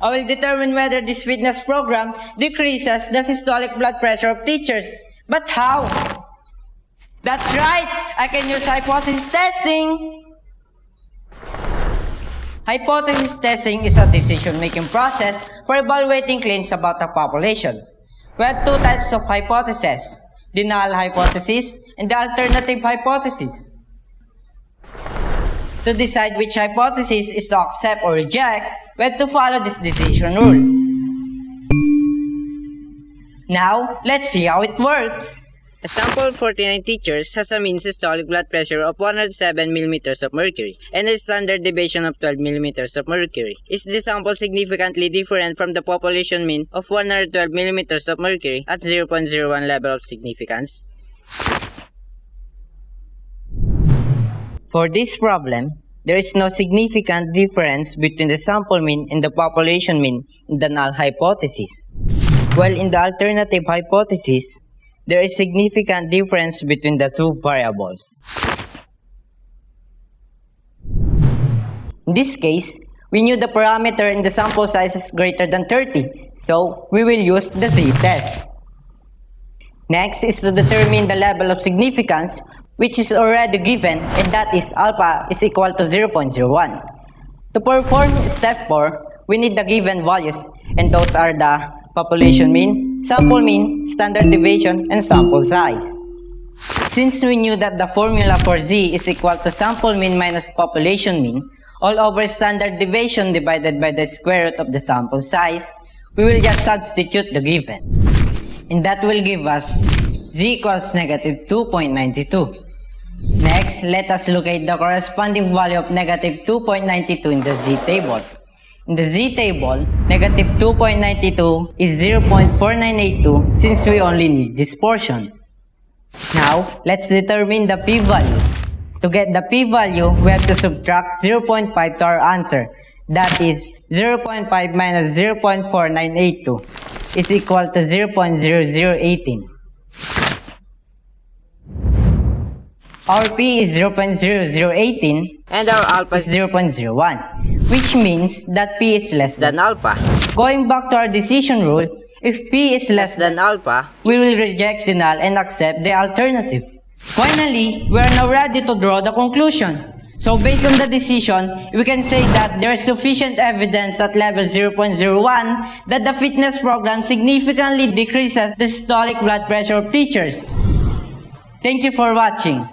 I will determine whether this fitness program decreases the systolic blood pressure of teachers. But how? That's right, I can use hypothesis testing. Hypothesis testing is a decision-making process for evaluating claims about the population. We have two types of hypotheses, the null hypothesis and the alternative hypothesis. To decide which hypothesis is to accept or reject, we have to follow this decision rule. Now, let's see how it works. A sample of 49 teachers has a mean systolic blood pressure of 107 mm of mercury and a standard deviation of 12 mm of mercury. Is the sample significantly different from the population mean of 112 mm of mercury at 0.01 level of significance? For this problem, there is no significant difference between the sample mean and the population mean in the null hypothesis. While in the alternative hypothesis, there is significant difference between the two variables. In this case, we knew the parameter in the sample size is greater than 30, so we will use the z-test. Next is to determine the level of significance, which is already given, and that is alpha is equal to 0.01. To perform step 4, we need the given values, and those are the population mean, sample mean, standard deviation, and sample size. Since we knew that the formula for z is equal to sample mean minus population mean, all over standard deviation divided by the square root of the sample size, we will just substitute the given. And that will give us z equals negative 2.92. Next, let us locate the corresponding value of negative 2.92 in the z-table. In the z-table, negative 2.92 is 0.4982 since we only need this portion. Now, let's determine the p-value. To get the p-value, we have to subtract 0.5 to our answer. That is 0.5 minus 0.4982 is equal to 0.0018. Our p is 0.0018 And our alpha is 0.01, which means that p is less than alpha. Going back to our decision rule, if p is less than Alpha, we will reject the null and accept the alternative. Finally, we are now ready to draw the conclusion. So based on the decision, we can say that there is sufficient evidence at level 0.01 that the fitness program significantly decreases the systolic blood pressure of teachers. Thank you for watching.